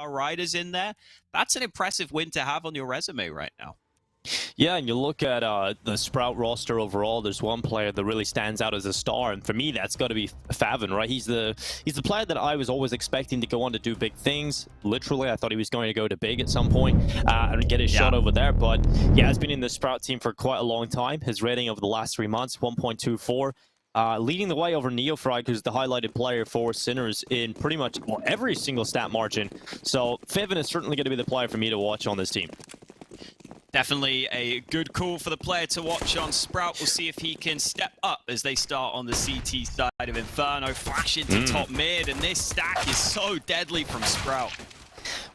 star riders in there. That's an impressive win to have on your resume right now. Yeah, and you look at the Sprout roster overall, there's one player that really stands out as a star, and for me, that's got to be Favin, right? He's the player that I was always expecting to go on to do big things. Literally, I thought he was going to go to big at some point and get his shot over there, but he has been in the Sprout team for quite a long time. His rating over the last 3 months, 1.24. Leading the way over Neofrag, who's the highlighted player for Sinners in pretty much every single stat margin. So Favin is certainly going to be the player for me to watch on this team. Definitely a good call for the player to watch on Sprout. We'll see if he can step up as they start on the CT side of Inferno. Flash into top mid, and this stack is so deadly from Sprout.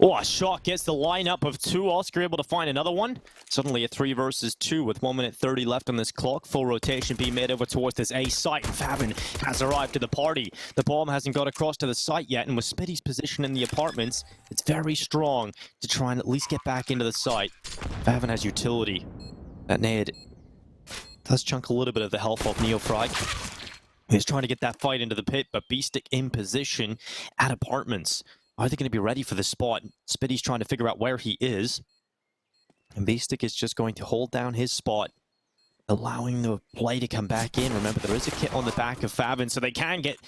Oh, a shot gets the lineup of 2. Oscar able to find another one. Suddenly a 3 versus 2 with 1 minute 30 left on this clock. Full rotation being made over towards this A site. Favin has arrived to the party. The bomb hasn't got across to the site yet, and with Spitty's position in the apartments, it's very strong to try and at least get back into the site. Favin has utility. That nade does chunk a little bit of the health off Neofrag. He's trying to get that fight into the pit, but Beestick in position at apartments. Are they going to be ready for the spot? Spitty's trying to figure out where he is. And Beestick is just going to hold down his spot, allowing the play to come back in. Remember, there is a kit on the back of Favin, so they can get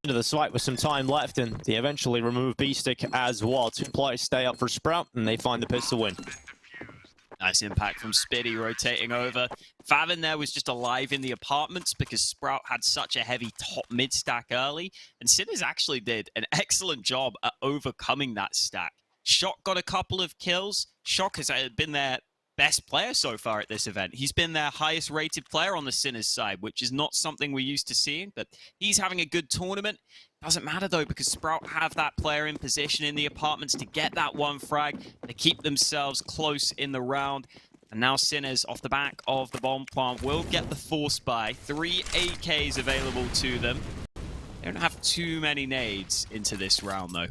into the site with some time left, and they eventually remove Beestick as well. 2 players stay up for Sprout, and they find the pistol win. Nice impact from Spitty rotating over. Favin there was just alive in the apartments because Sprout had such a heavy top mid stack early, and Sinners actually did an excellent job at overcoming that stack. Shock got a couple of kills. Shock has been their best player so far at this event. He's been their highest rated player on the Sinners side, which is not something we're used to seeing, but he's having a good tournament. Doesn't matter though, because Sprout have that player in position in the apartments to get that 1 frag. They keep themselves close in the round. And now Sinners, off the back of the bomb plant, will get the force buy. 3 AKs available to them. They don't have too many nades into this round though.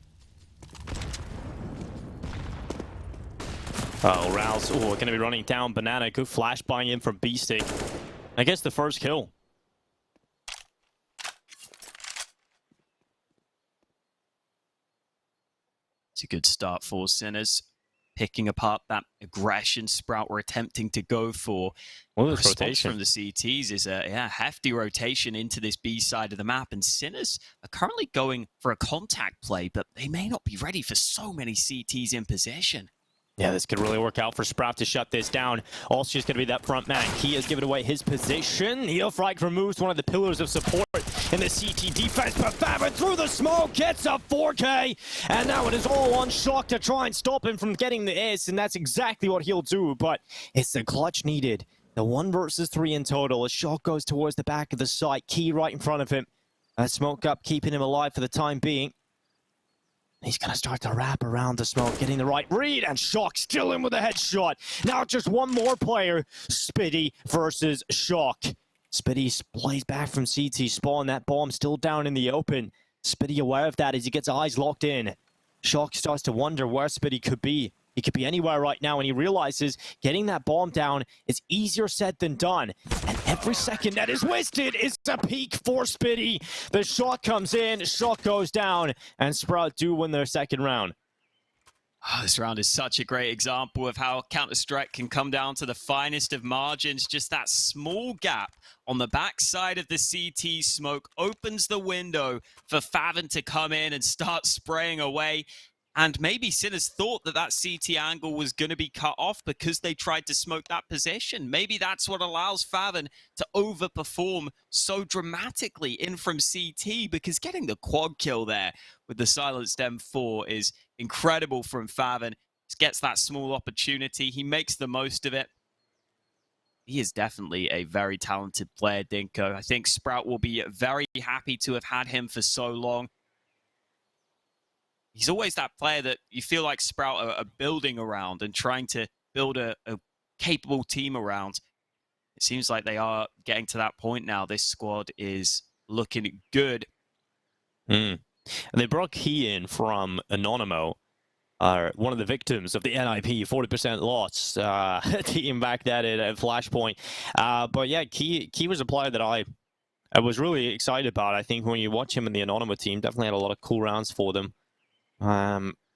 Oh, Rouse, going to be running down Banana. Good flash buying in from Beestick. I guess the first kill. It's a good start for Sinners. Picking apart that aggression Sprout were attempting to go for. Well, the this response rotation from the CTs is a hefty rotation into this B side of the map, and Sinners are currently going for a contact play, but they may not be ready for so many CTs in position. Yeah, this could really work out for Sprout to shut this down. Also just going to be that front man. He has given away his position. Neofrag removes one of the pillars of support in the CT defense, but Favin through the smoke gets a 4K, and now it is all on Shock to try and stop him from getting the ace, and that's exactly what he'll do, but it's the clutch needed. The 1 versus 3 in total as Shock goes towards the back of the site. Key right in front of him. Smoke up, keeping him alive for the time being. He's going to start to wrap around the smoke, getting the right read, and Shock still in with a headshot. Now just one more player, Spitty versus Shock. Spitty plays back from CT spawn, that bomb still down in the open. Spitty aware of that as he gets eyes locked in. Shock starts to wonder where Spitty could be. He could be anywhere right now, and he realizes getting that bomb down is easier said than done. And every second that is wasted is a peak for Spitty. The shot comes in, shot goes down, and Sprout do win their second round. Oh, this round is such a great example of how Counter-Strike can come down to the finest of margins. Just that small gap on the backside of the CT smoke opens the window for Favin to come in and start spraying away. And maybe Sinners thought that that CT angle was going to be cut off because they tried to smoke that position. Maybe that's what allows Favin to overperform so dramatically in from CT, because getting the quad kill there with the silenced M4 is incredible from Favin. He gets that small opportunity. He makes the most of it. He is definitely a very talented player, Dinko. I think Sprout will be very happy to have had him for so long. He's always that player that you feel like Sprout are building around and trying to build a capable team around. It seems like they are getting to that point now. This squad is looking good. And they brought Key in from Anonymo, one of the victims of the NIP 40% loss team back that at Flashpoint. But yeah, Key was a player that I was really excited about. I think when you watch him in the Anonymo team, definitely had a lot of cool rounds for them.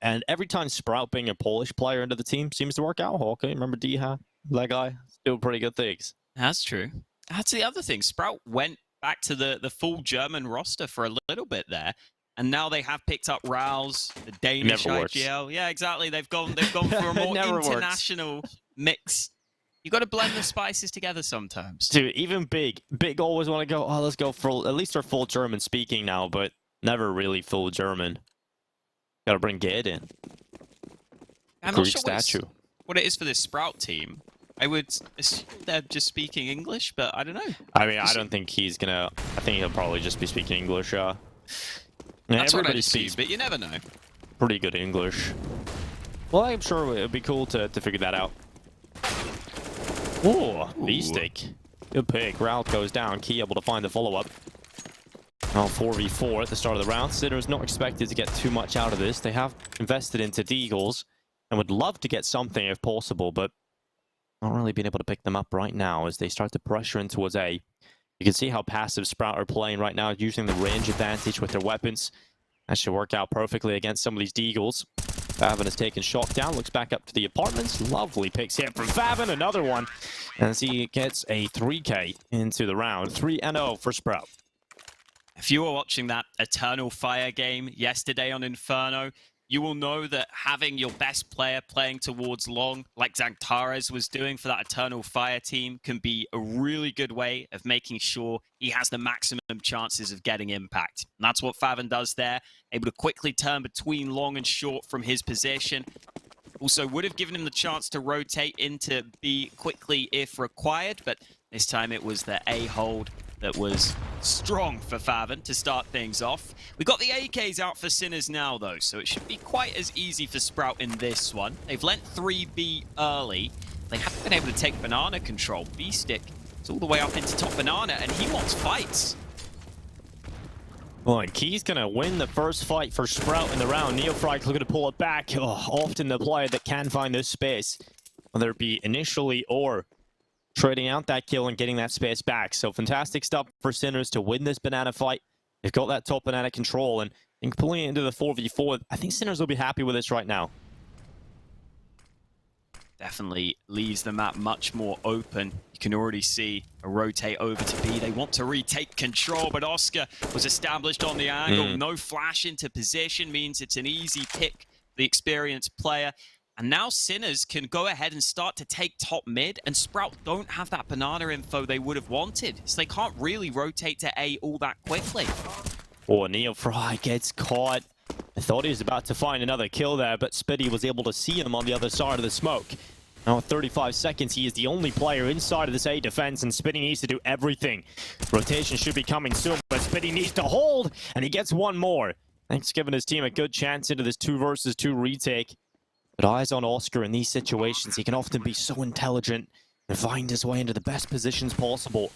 And every time Sprout being a Polish player into the team seems to work out. Okay, remember Diha? That guy? Doing pretty good things. That's true. That's the other thing. Sprout went back to the full German roster for a little bit there. And now they have picked up Rouse, the Danish IGL. Yeah, exactly. They've gone for a more international mix. You got to blend the spices together sometimes. Dude, even Big always want to go, oh, let's go full, at least they're full German speaking now, but never really full German. Got to bring Ged in. I'm not sure what it is for this Sprout team. I would assume they're just speaking English, but I don't know. I mean, I don't think he's gonna. I think he'll probably just be speaking English. That's what I assume, but you never know. Pretty good English. Well, I'm sure it would be cool to figure that out. Oh, B-stick. Good pick. Route goes down. Key able to find the follow-up. Now 4v4 at the start of the round. Sitter's not expected to get too much out of this. They have invested into Deagles and would love to get something if possible, but not really being able to pick them up right now as they start to pressure in towards A. You can see how passive Sprout are playing right now, using the range advantage with their weapons. That should work out perfectly against some of these Deagles. Favin has taken shot down, looks back up to the apartments. Lovely picks here from Favin, another one. As he gets a 3K into the round. 3-0 for Sprout. If you were watching that Eternal Fire game yesterday on Inferno, you will know that having your best player playing towards long, like Zagtares was doing for that Eternal Fire team, can be a really good way of making sure he has the maximum chances of getting impact. And that's what Favin does there, able to quickly turn between long and short from his position. Also would have given him the chance to rotate into B quickly if required, but this time it was the A hold that was strong for Favin to start things off. We got the AKs out for Sinners now, though, so it should be quite as easy for Sprout in this one. They've lent 3B early. They haven't been able to take banana control. B-stick is all the way up into top banana, and he wants fights. Well, and Key's going to win the first fight for Sprout in the round. Neofrag looking to pull it back. Oh, often the player that can find this space, whether it be initially or trading out that kill and getting that space back. So fantastic stuff for Sinners to win this banana fight. They've got that top banana control, and pulling it into the 4v4, I think Sinners will be happy with this right now. Definitely leaves the map much more open. You can already see a rotate over to B. They want to retake control, but Oscar was established on the angle. No flash into position means it's an easy pick, the experienced player. And now Sinners can go ahead and start to take top mid, and Sprout don't have that banana info they would have wanted, so they can't really rotate to A all that quickly. Oh, Neofry gets caught. I thought he was about to find another kill there, but Spitty was able to see him on the other side of the smoke. Now, 35 seconds, he is the only player inside of this A defense, and Spitty needs to do everything. Rotation should be coming soon, but Spitty needs to hold, and he gets one more. Thanks, giving his team a good chance into this 2 versus 2 retake. But eyes on Oscar in these situations. He can often be so intelligent and find his way into the best positions possible.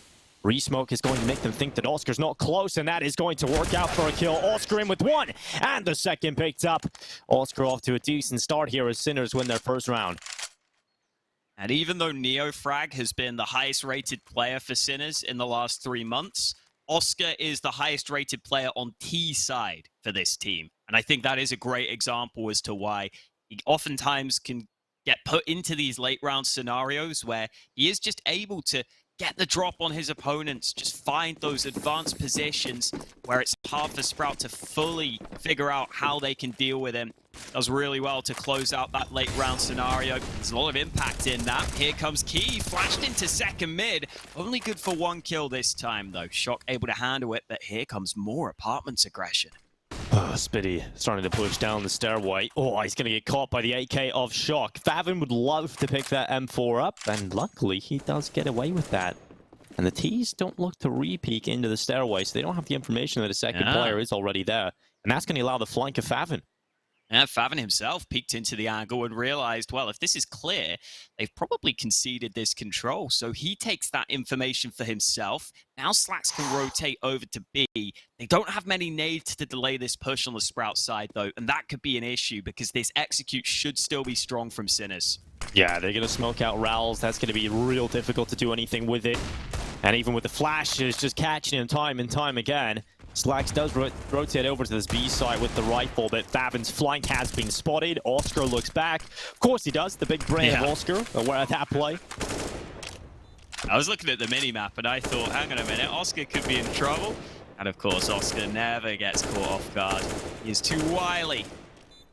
Resmoke is going to make them think that Oscar's not close, and that is going to work out for a kill. Oscar in with 1, and the second picked up. Oscar off to a decent start here as Sinners win their first round. And even though Neofrag has been the highest rated player for Sinners in the last 3 months, Oscar is the highest rated player on T side for this team. And I think that is a great example as to why he oftentimes can get put into these late round scenarios where he is just able to get the drop on his opponents, just find those advanced positions where it's hard for Sprout to fully figure out how they can deal with him. Does really well to close out that late round scenario. There's a lot of impact in that. Here comes Key, flashed into second mid. Only good for 1 kill this time, though. Shock able to handle it, but here comes more apartments aggression. Oh, Spitty starting to push down the stairway. Oh, he's going to get caught by the AK of Shock. Favin would love to pick that M4 up, and luckily he does get away with that. And the T's don't look to re-peek into the stairway, so they don't have the information that a second player is already there. And that's going to allow the flank of Favin. Yeah, Favin himself peeked into the angle and realized, well, if this is clear, they've probably conceded this control. So he takes that information for himself. Now Slacks can rotate over to B. They don't have many nades to delay this push on the Sprout side, though, and that could be an issue because this execute should still be strong from Sinners. Yeah, they're going to smoke out Rowls. That's going to be real difficult to do anything with it. And even with the flash, it's just catching him time and time again. Slacks does rotate over to this B side with the rifle, but Favin's flank has been spotted. Oscar looks back. Of course he does. The big brain of Oscar aware of that play. I was looking at the mini-map and I thought, hang on a minute, Oscar could be in trouble. And of course, Oscar never gets caught off guard. He is too wily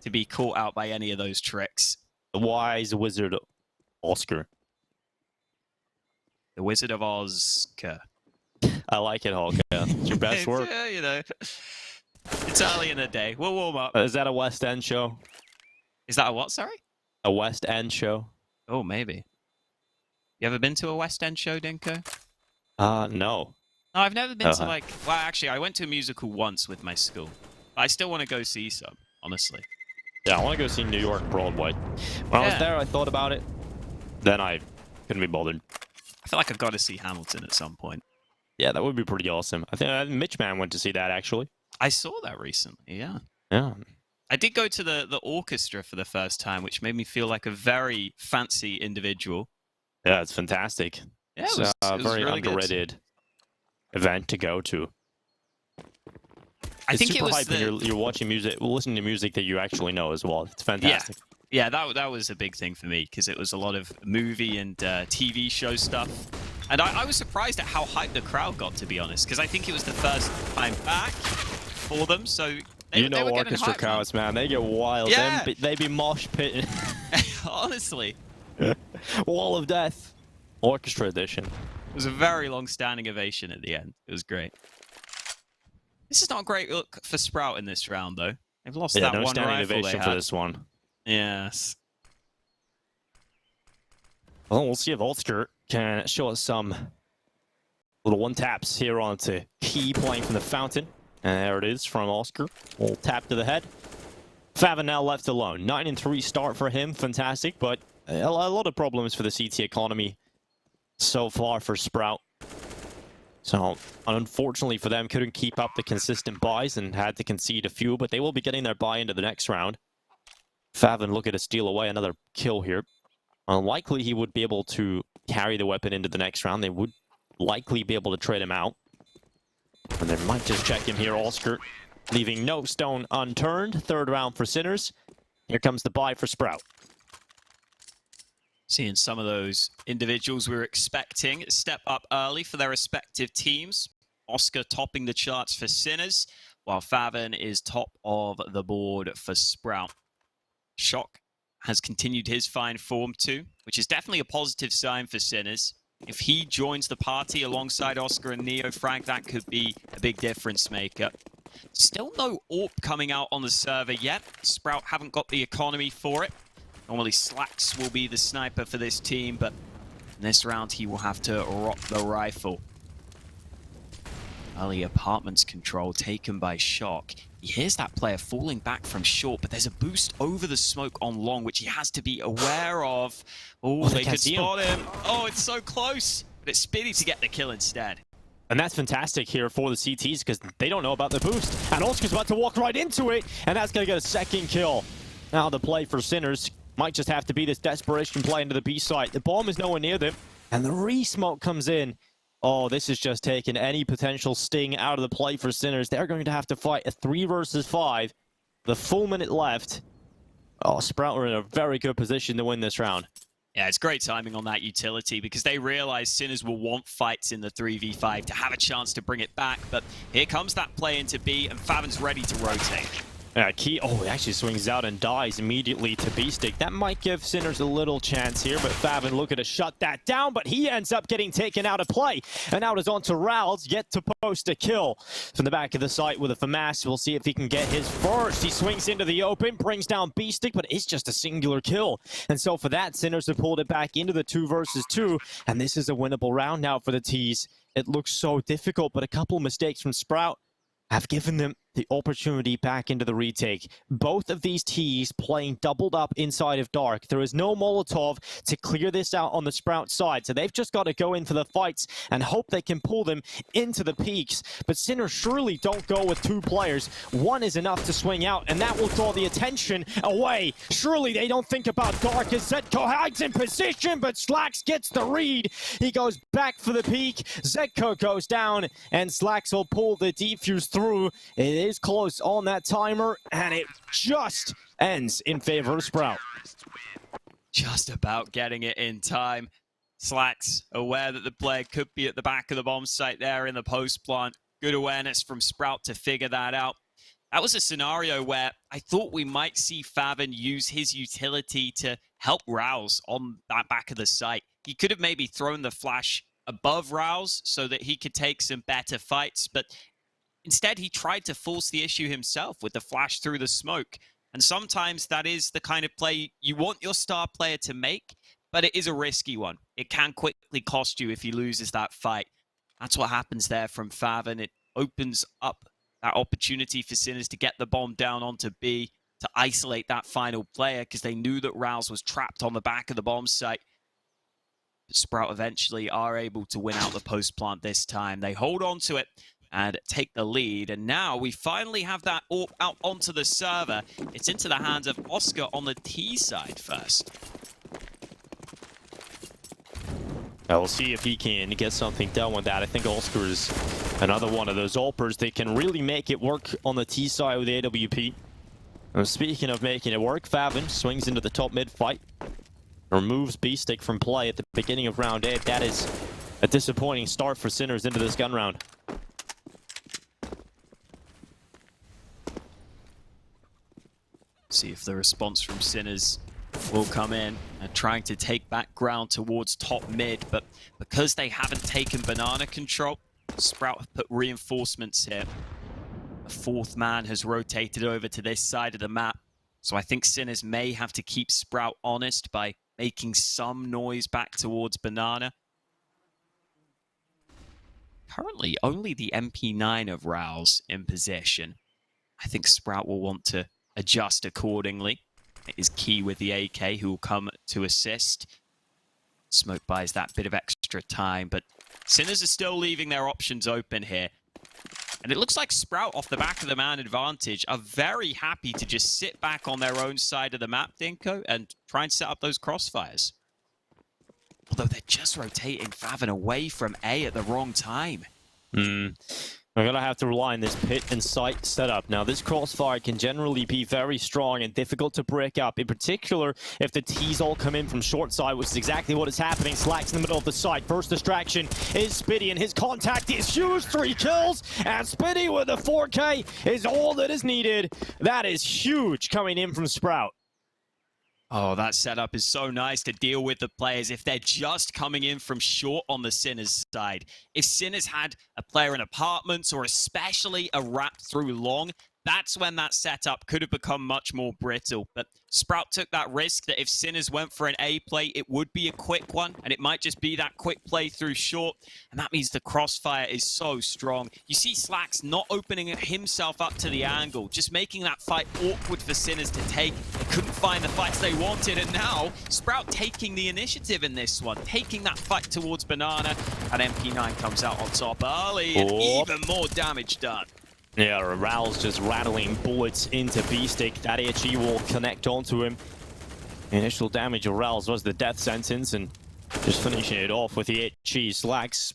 to be caught out by any of those tricks. The wise wizard Oscar. The Wizard of Oscar. I like it, Hulk. It's your best work. Yeah, you know. It's early in the day. We'll warm up. Is that a West End show? Is that a what, sorry? A West End show? Oh, maybe. You ever been to a West End show, Dinko? No. No, I've never been to like... Well, actually, I went to a musical once with my school. I still want to go see some, honestly. Yeah, I want to go see New York Broadway. When I was there, I thought about it. Then I couldn't be bothered. I feel like I've got to see Hamilton at some point. Yeah, that would be pretty awesome. I think Mitch Man went to see that, actually. I saw that recently, yeah. Yeah. I did go to the orchestra for the first time, which made me feel like a very fancy individual. Yeah, it's fantastic. Yeah, it's a very really underrated event to go to. I think super it was hype when you're watching music, listening to music that you actually know as well. It's fantastic. Yeah, that was a big thing for me because it was a lot of movie and TV show stuff. And I was surprised at how hyped the crowd got, to be honest, because I think it was the first time back for them. So they were orchestra crowds, man. They get wild. Yeah. They be mosh pitting. Honestly. Wall of Death. Orchestra edition. It was a very long-standing ovation at the end. It was great. This is not a great look for Sprout in this round, though. They've lost that no one standing rifle ovation for this one. Yes. Well, we'll see if Oscar can show us some little one-taps here onto Key playing from the fountain. And there it is from Oscar. Little tap to the head. Favin now left alone. 9-3 start for him. Fantastic, but a lot of problems for the CT economy so far for Sprout. So, unfortunately for them, couldn't keep up the consistent buys and had to concede a few, but they will be getting their buy into the next round. Favin looking to steal away another kill here. Unlikely he would be able to carry the weapon into the next round. They would likely be able to trade him out. And they might just check him here, Oscar, leaving no stone unturned. Third round for Sinners. Here comes the buy for Sprout. Seeing some of those individuals we were expecting step up early for their respective teams. Oscar topping the charts for Sinners, while Favin is top of the board for Sprout. Shock has continued his fine form too, which is definitely a positive sign for Sinners. If he joins the party alongside Oscar and Neo Frank, that could be a big difference maker. Still no AWP coming out on the server yet. Sprout haven't got the economy for it. Normally Slacks will be the sniper for this team, but in this round he will have to rock the rifle. Early apartments control taken by Shock. He hears that player falling back from short, but there's a boost over the smoke on long, which he has to be aware of. Oh, they could spot him. Oh, it's so close. But it's Spitty to get the kill instead. And that's fantastic here for the CTs because they don't know about the boost. And Oscar's about to walk right into it, and that's going to get a second kill. Now the play for Sinners might just have to be this desperation play into the B site. The bomb is nowhere near them, and the re-smoke comes in. Oh, this is just taking any potential sting out of the play for Sinners. They're going to have to fight a 3 versus 5. The full minute left. Oh, Sprout are in a very good position to win this round. Yeah, it's great timing on that utility because they realize Sinners will want fights in the 3v5 to have a chance to bring it back. But here comes that play into B, and Favin's ready to rotate. Key, he actually swings out and dies immediately to B-Stick. That might give Sinners a little chance here, but Favin looking to shut that down, but he ends up getting taken out of play. And out is on to Rowls, yet to post a kill. From the back of the site with a FAMAS, we'll see if he can get his first. He swings into the open, brings down B-Stick, but it's just a singular kill. And so for that, Sinners have pulled it back into the 2 versus 2, and this is a winnable round now for the T's. It looks so difficult, but a couple mistakes from Sprout have given them the opportunity back into the retake. Both of these Ts playing doubled up inside of Dark. There is no Molotov to clear this out on the Sprout side, so they've just got to go in for the fights and hope they can pull them into the peaks. But Sinner surely don't go with two players. One is enough to swing out, and that will draw the attention away. Surely they don't think about Dark as Zetko hides in position, but Slacks gets the read. He goes back for the peak. Zetko goes down, and Slacks will pull the defuse through. It is close on that timer, and it just ends in favor of Sprout. Just about getting it in time. Slacks aware that the player could be at the back of the bomb site there in the post plant. Good awareness from Sprout to figure that out. That was a scenario where I thought we might see Favin use his utility to help Rouse on that back of the site. He could have maybe thrown the flash above Rouse so that he could take some better fights, but instead he tried to force the issue himself with the flash through the smoke. And sometimes that is the kind of play you want your star player to make, but it is a risky one. It can quickly cost you if he loses that fight. That's what happens there from Favin. It opens up that opportunity for Sinners to get the bomb down onto B, to isolate that final player, because they knew that Rouse was trapped on the back of the bomb site. But Sprout eventually are able to win out the post plant this time. They hold on to it and take the lead, and now we finally have that AWP out onto the server. It's into the hands of Oscar on the T side first. We'll see if he can get something done with that. I think Oscar is another one of those AWPers that can really make it work on the T side with the AWP. And speaking of making it work, Favin swings into the top mid fight. Removes B-Stick from play at the beginning of round 8. That is a disappointing start for Sinners into this gun round. See if the response from Sinners will come in and trying to take back ground towards top mid, but because they haven't taken banana control, Sprout have put reinforcements here. A fourth man has rotated over to this side of the map, so I think Sinners may have to keep Sprout honest by making some noise back towards banana. Currently, only the MP9 of Rouse in position. I think Sprout will want to adjust accordingly. It is key with the AK, who will come to assist. Smoke buys that bit of extra time, but Sinners are still leaving their options open here. And it looks like Sprout, off the back of the man advantage, are very happy to just sit back on their own side of the map, Dinko, and try and set up those crossfires. Although they're just rotating Favin away from A at the wrong time. We're going to have to rely on this pit and site setup. Now, this crossfire can generally be very strong and difficult to break up, in particular if the Ts all come in from short side, which is exactly what is happening. Slacks in the middle of the site. First distraction is Spitty, and his contact is huge. 3 kills, and Spitty with a 4K is all that is needed. That is huge coming in from Sprout. Oh, that setup is so nice to deal with the players if they're just coming in from short on the Sinners side. If Sinners had a player in apartments, or especially a wrap through long, that's when that setup could have become much more brittle. But Sprout took that risk that if Sinners went for an A play, it would be a quick one, and it might just be that quick play through short, and that means the crossfire is so strong. You see Slacks not opening himself up to the angle, just making that fight awkward for Sinners to take. They couldn't find the fights they wanted, and now Sprout taking the initiative in this one, taking that fight towards banana, and MP9 comes out on top early, and even more damage done. Yeah, Rouse just rattling bullets into B-Stick. That HE will connect onto him. Initial damage of Rouse was the death sentence, and just finishing it off with the HE. Slacks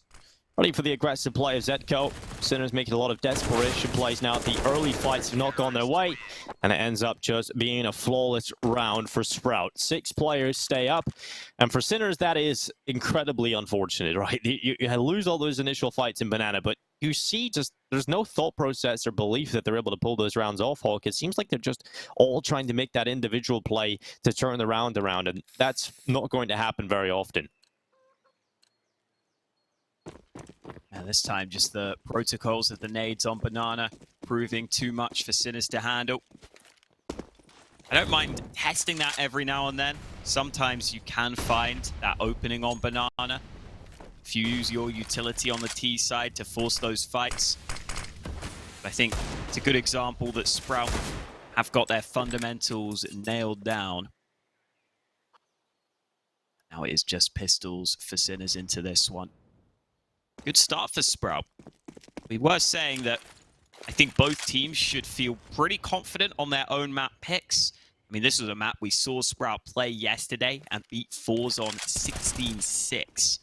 ready for the aggressive play of Zetko. Sinners making a lot of desperation plays now. The early fights have not gone their way, and it ends up just being a flawless round for Sprout. 6 players stay up, and for Sinners, that is incredibly unfortunate, right? You lose all those initial fights in Banana, but you see just there's no thought process or belief that they're able to pull those rounds off, Hawk. It seems like they're just all trying to make that individual play to turn the round around, and that's not going to happen very often. And this time, just the protocols of the nades on banana proving too much for Sinners to handle. I don't mind testing that every now and then. Sometimes you can find that opening on banana if you use your utility on the T side to force those fights. But I think It's a good example that Sprout have got their fundamentals nailed down. Now it is just pistols for Sinners into this one. Good start for Sprout. We were saying that I think both teams should feel pretty confident on their own map picks. I mean, this was a map we saw Sprout play yesterday and beat Forzon 16-6.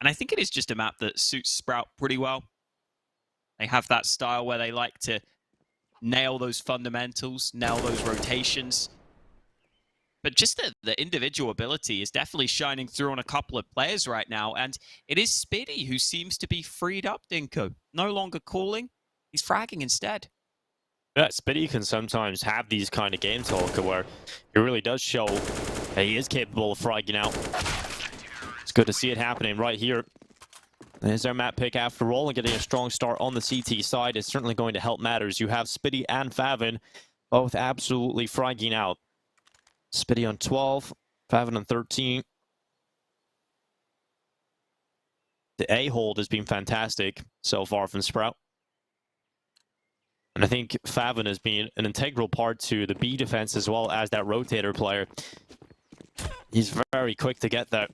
And I think it is just a map that suits Sprout pretty well. They have that style where they like to nail those fundamentals, nail those rotations. But just the individual ability is definitely shining through on a couple of players right now. And it is Spiddy who seems to be freed up, Dinko. No longer calling. He's fragging instead. Yeah, Spiddy can sometimes have these kind of games, Holker, where he really does show that he is capable of fragging out. It's good to see it happening right here. There's their map pick after all, and getting a strong start on the CT side is certainly going to help matters. You have Spiddy and Favin both absolutely fragging out. Spiddy on 12, Favin on 13. The A hold has been fantastic so far from Sprout. And I think Favin has been an integral part to the B defense as well as that rotator player. He's very quick to get that.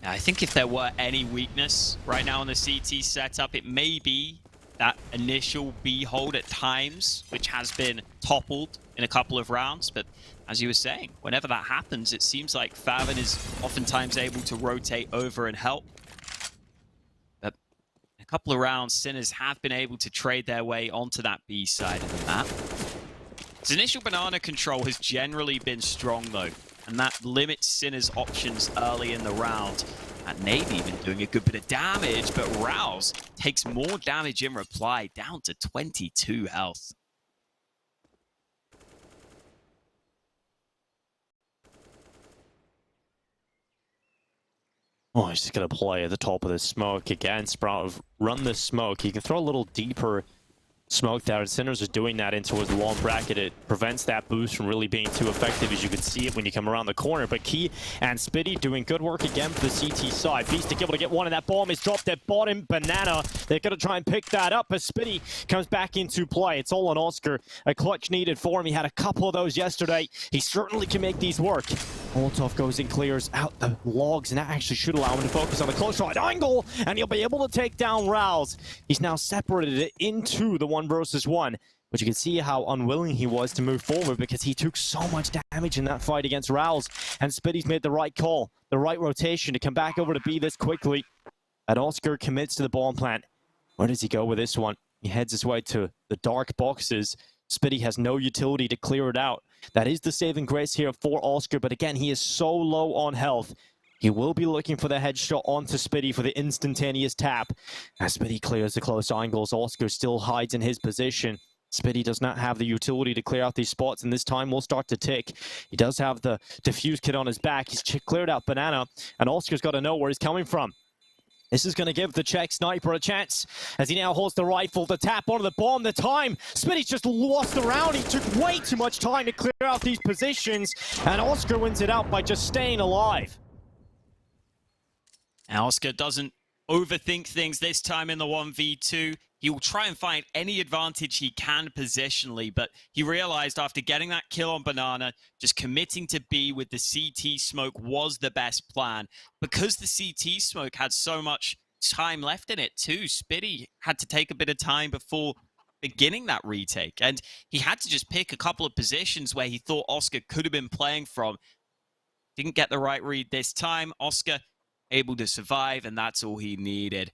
I think if there were any weakness right now in the CT setup, it may be that initial B hold at times, which has been toppled in a couple of rounds. But as you were saying, whenever that happens, it seems like Favin is oftentimes able to rotate over and help. But in a couple of rounds, Sinners have been able to trade their way onto that B side of the map. His initial banana control has generally been strong though, and that limits Sinners' options early in the round. And Navy even doing a good bit of damage, but Rouse takes more damage in reply, down to 22 health. Oh, he's just going to play at the top of the smoke again. Sprout, run the smoke. He can throw a little deeper smoke there, and Sinners is doing that into his long bracket. It prevents that boost from really being too effective, as you can see it when you come around the corner. But Key and Spiddy doing good work again for the CT side. Beastic able to get one, and that bomb is dropped at bottom. Banana, they're going to try and pick that up as Spiddy comes back into play. It's all on Oscar. A clutch needed for him. He had a couple of those yesterday. He certainly can make these work. Molotov goes and clears out the logs, and that actually should allow him to focus on the close shot angle, and he'll be able to take down Rouse. He's now separated it into the 1-versus-1, but you can see how unwilling he was to move forward because he took so much damage in that fight against Rouse, and Spiddy's made the right call, the right rotation to come back over to B this quickly. And Oscar commits to the bomb plant. Where does he go with this one? He heads his way to the dark boxes. Spiddy has no utility to clear it out. That is the saving grace here for Oscar, but again, he is so low on health. He will be looking for the headshot onto Spiddy for the instantaneous tap. As Spiddy clears the close angles, Oscar still hides in his position. Spiddy does not have the utility to clear out these spots, and this time will start to tick. He does have the defuse kit on his back. He's cleared out Banana, and Oscar's got to know where he's coming from. This is going to give the Czech sniper a chance as he now holds the rifle to tap onto the bomb. The time, Spiddy's just lost around. He took way too much time to clear out these positions, and Oscar wins it out by just staying alive. Now Oscar doesn't overthink things this time in the 1v2. He will try and find any advantage he can positionally, but he realized after getting that kill on Banana, just committing to B with the CT smoke was the best plan. Because the CT smoke had so much time left in it too, Spiddy had to take a bit of time before beginning that retake. And he had to just pick a couple of positions where he thought Oscar could have been playing from. Didn't get the right read this time. Oscar able to survive, and that's all he needed.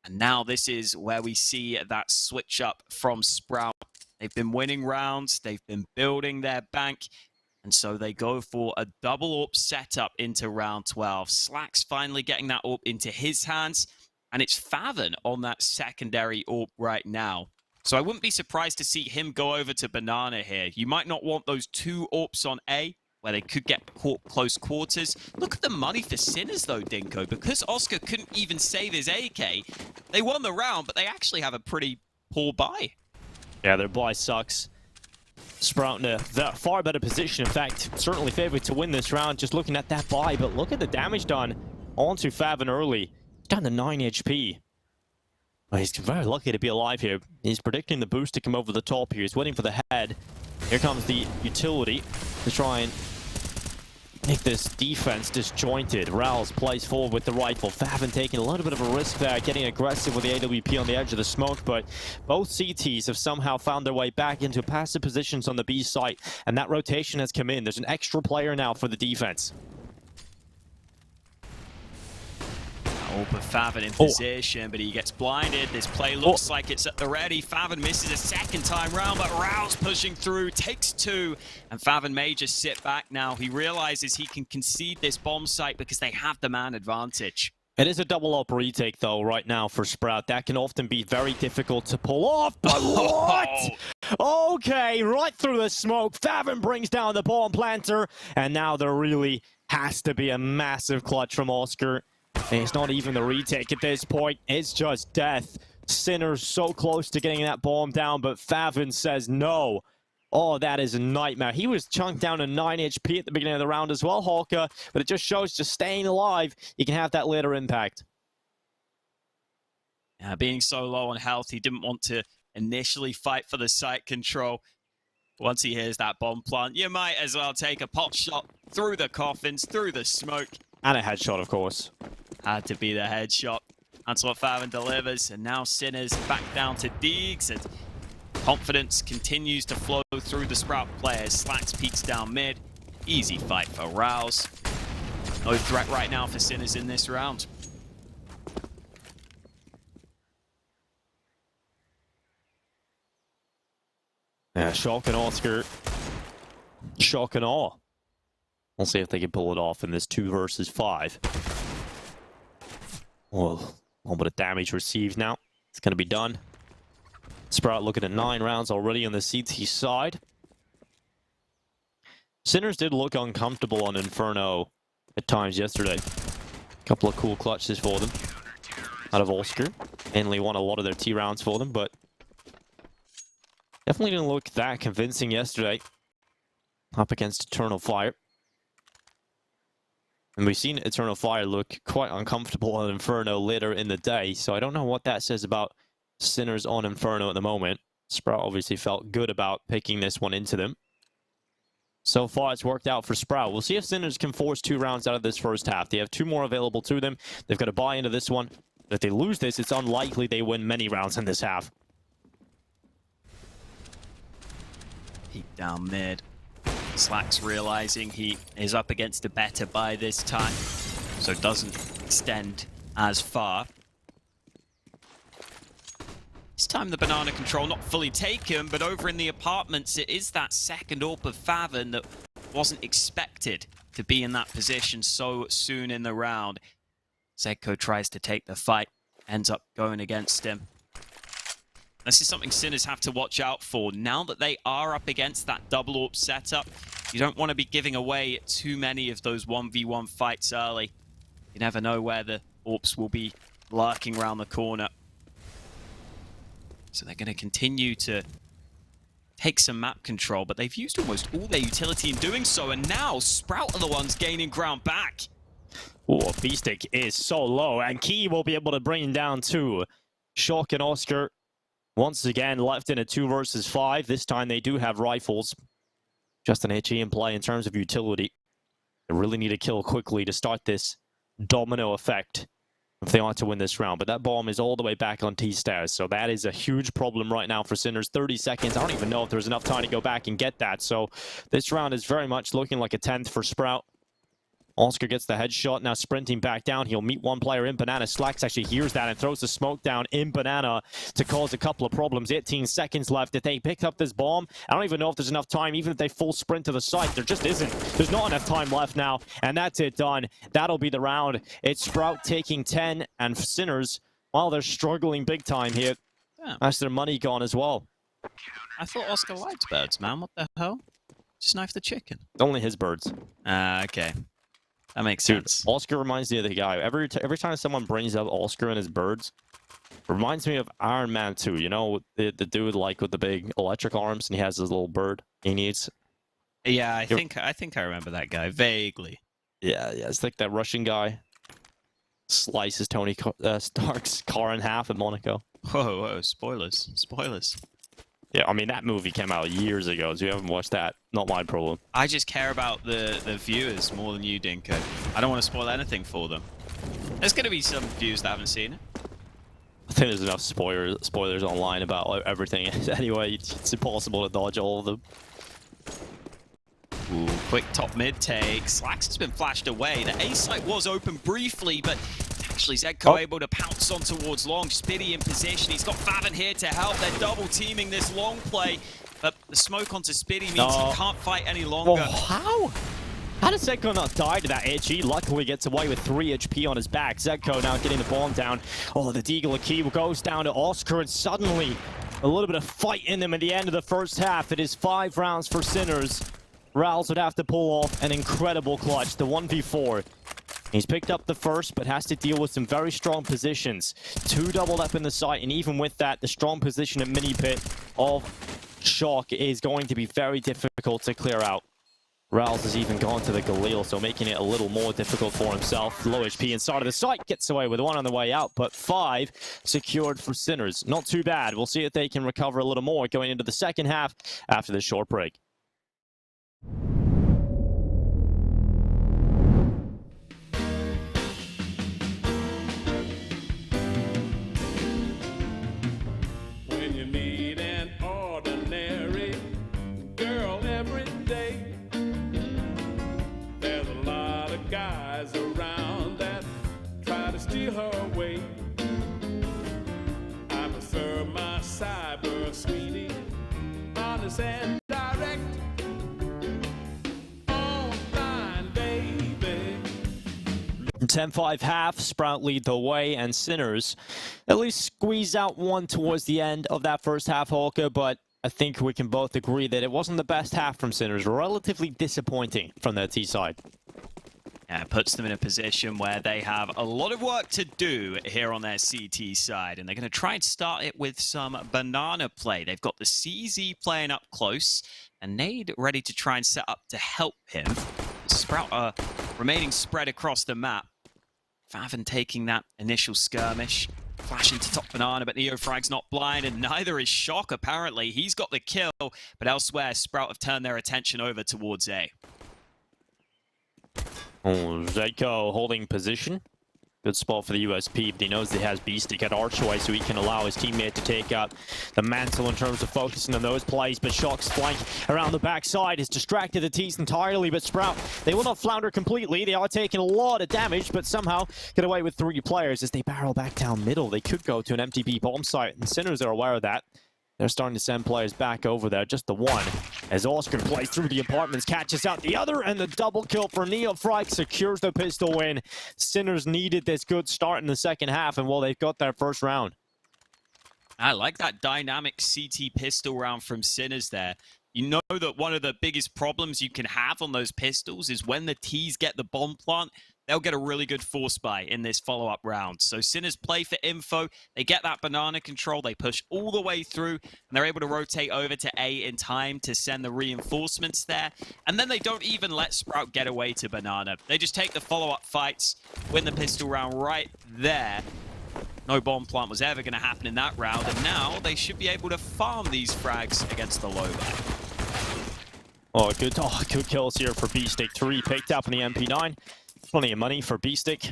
And now this is where we see that switch up from Sprout. They've been winning rounds, they've been building their bank, and so they go for a double AWP setup into round 12. Slack's finally getting that AWP into his hands, and it's Favin on that secondary AWP right now. So I wouldn't be surprised to see him go over to Banana here. You might not want those two AWPs on A, where they could get caught close quarters. Look at the money for Sinners, though, Dinko. Because Oscar couldn't even save his AK, they won the round, but they actually have a pretty poor buy. Yeah, their buy sucks. Sprout in a far better position. In fact, certainly favored to win this round, just looking at that buy. But look at the damage done onto Favin early. Down to 9 HP. Well, he's very lucky to be alive here. He's predicting the boost to come over the top here. He's waiting for the head. Here comes the utility to try and make this defense disjointed. Rouse plays forward with the rifle. Favin taking a little bit of a risk there, getting aggressive with the AWP on the edge of the smoke, but both CTs have somehow found their way back into passive positions on the B site, and that rotation has come in. There's an extra player now for the defense. But Favin in position, but he gets blinded. This play looks like it's at the ready. Favin misses a second time round, but Rouse pushing through, takes two, and Favin may just sit back now. He realizes he can concede this bomb site because they have the man advantage. It is a double-up retake, though, right now for Sprout. That can often be very difficult to pull off, but what? Okay, right through the smoke. Favin brings down the bomb planter, and now there really has to be a massive clutch from Oscar. And it's not even the retake at this point. It's just death. Sinner's so close to getting that bomb down, but Favin says no. Oh, that is a nightmare. He was chunked down to 9 HP at the beginning of the round as well, Hawker. But it just shows just staying alive, you can have that later impact. Yeah, being so low on health, he didn't want to initially fight for the site control. Once he hears that bomb plant, you might as well take a pot shot through the coffins, through the smoke. And a headshot, of course. Had to be the headshot. That's what Favin delivers. And now Sinners back down to Deegs. And confidence continues to flow through the Sprout players. Slacks peeks down mid. Easy fight for Rouse. No threat right now for Sinners in this round. Yeah, shock and Oscar. Shock and awe. We'll see if they can pull it off in this 2 versus 5. Well, a little bit of damage received now. It's going to be done. Sprout looking at 9 rounds already on the CT side. Sinners did look uncomfortable on Inferno at times yesterday. A couple of cool clutches for them out of Oscar. Mainly won a lot of their T rounds for them, but definitely didn't look that convincing yesterday up against Eternal Fire. And we've seen Eternal Fire look quite uncomfortable on Inferno later in the day, so I don't know what that says about Sinners on Inferno at the moment. Sprout obviously felt good about picking this one into them. So far, it's worked out for Sprout. We'll see if Sinners can force 2 rounds out of this first half. They have 2 more available to them. They've got to buy into this one. But if they lose this, it's unlikely they win many rounds in this half. Peek down mid. Slacks realizing he is up against a better by this time, so doesn't extend as far. This time the banana control not fully taken, but over in the apartments it is that second AWP of Favin that wasn't expected to be in that position so soon in the round. Zedko tries to take the fight, ends up going against him. This is something Sinners have to watch out for. Now that they are up against that double AWP setup, you don't want to be giving away too many of those 1v1 fights early. You never know where the AWPs will be lurking around the corner. So they're going to continue to take some map control, but they've used almost all their utility in doing so, and now Sprout are the ones gaining ground back. Oh, B-Stick is so low, and Key will be able to bring him down too. Shock and Oscar once again left in a 2 versus 5. This time they do have rifles. Just an HE in play in terms of utility. They really need to kill quickly to start this domino effect if they want to win this round. But that bomb is all the way back on T-Stairs, so that is a huge problem right now for Sinners. 30 seconds. I don't even know if there's enough time to go back and get that. So this round is very much looking like a 10th for Sprout. Oscar gets the headshot, now sprinting back down. He'll meet one player in Banana. Slacks actually hears that and throws the smoke down in Banana to cause a couple of problems. 18 seconds left. If they pick up this bomb, I don't even know if there's enough time, even if they full sprint to the site. There just isn't. There's not enough time left now, and that's it done. That'll be the round. It's Sprout taking 10, and Sinners, well, they're struggling big time here. Yeah. That's their money gone as well. I thought Oscar liked birds, man. What the hell? Just knife the chicken. Only his birds. Okay. That makes Dude, sense. Oscar reminds me of the guy. Every time someone brings up Oscar and his birds, reminds me of Iron Man 2. You know, the dude like with the big electric arms, and he has his little bird he needs. Yeah, I think I remember that guy vaguely. Yeah, it's like that Russian guy. slices Tony Stark's car in half in Monaco. Whoa, whoa, spoilers, spoilers. Yeah, I mean, that movie came out years ago, so you haven't watched that. Not my problem. I just care about the viewers more than you, Dinko. I don't want to spoil anything for them. There's going to be some viewers that haven't seen it. I think there's enough spoilers online about everything. Anyway, it's impossible to dodge all of them. Ooh, quick top mid take. Slacks has been flashed away. The A site was open briefly, but actually Zedko able to pounce on towards long. Spitty in position. He's got Favin here to help. They're double teaming this long play, but the smoke onto Spitty means he can't fight any longer. Oh, how did Zedko not die to that HE? Luckily gets away with 3 HP on his back. Zedko now getting the bomb down. Oh, the Deagle key goes down to Oscar, and suddenly a little bit of fight in them at the end of the first half. It is 5 rounds for Sinners. Rals would have to pull off an incredible clutch, the 1v4. He's picked up the first, but has to deal with some very strong positions. 2 doubled up in the site, and even with that, the strong position at mini pit of Shock is going to be very difficult to clear out. Rals has even gone to the Galil, so making it a little more difficult for himself. Low HP inside of the site, gets away with 1 on the way out, but 5 secured for Sinners. Not too bad. We'll see if they can recover a little more going into the second half after this short break. When you meet an ordinary girl every day, there's a lot of guys around that try to steal her away. I prefer my cyber sweetie, honest and direct. 10-5 half, Sprout lead the way, and Sinners at least squeeze out 1 towards the end of that first half, Holka, but I think we can both agree that it wasn't the best half from Sinners. Relatively disappointing from their T side. Yeah, it puts them in a position where they have a lot of work to do here on their CT side, and they're going to try and start it with some banana play. They've got the CZ playing up close, and Nade ready to try and set up to help him. Sprout are remaining spread across the map. Favin taking that initial skirmish, flashing to top banana, but Neofrag's not blind, and neither is Shock, apparently. He's got the kill, but elsewhere, Sprout have turned their attention over towards A. Oh, Zedko holding position. Good spot for the USP, but he knows that he has B-Stick at Archway, so he can allow his teammate to take up the mantle in terms of focusing on those plays. But Shock's flank around the backside has distracted the T's entirely, but Sprout, they will not flounder completely. They are taking a lot of damage, but somehow get away with 3 players as they barrel back down middle. They could go to an MTB bomb site, and Sinners are aware of that. They're starting to send players back over there, just the one. As Oscar plays through the apartments, catches out the other, and the double kill for Neofrag secures the pistol win. Sinners needed this good start in the second half, and well, they've got their first round. I like that dynamic CT pistol round from Sinners there. You know that one of the biggest problems you can have on those pistols is when the T's get the bomb plant, they'll get a really good force buy in this follow-up round. So Sinners play for info, they get that banana control, they push all the way through, and they're able to rotate over to A in time to send the reinforcements there. And then they don't even let Sprout get away to banana. They just take the follow-up fights, win the pistol round right there. No bomb plant was ever going to happen in that round, and now they should be able to farm these frags against the low buy. Oh, good kills here for B-Stick. 3 picked up in the MP9. Plenty of money for B-Stick.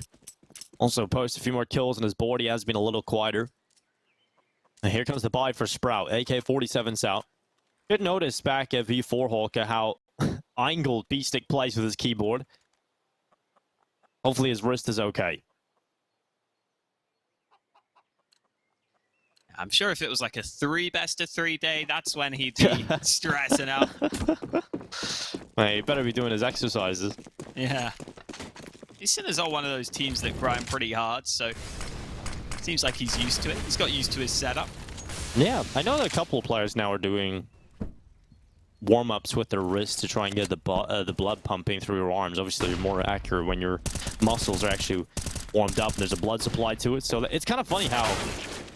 Also posted a few more kills on his board. He has been a little quieter. And here comes the buy for Sprout. AK-47's out. Good notice back at V4 Holka how angled B-Stick plays with his keyboard. Hopefully his wrist is okay. I'm sure if it was like a 3 best of 3 day, that's when he'd be stressing out. Hey, he better be doing his exercises. Yeah. These Sinners are one of those teams that grind pretty hard, so it seems like he's used to it. He's got used to his setup. Yeah, I know that a couple of players now are doing warm-ups with their wrists to try and get the blood pumping through your arms. Obviously, you're more accurate when your muscles are actually warmed up and there's a blood supply to it. So it's kind of funny how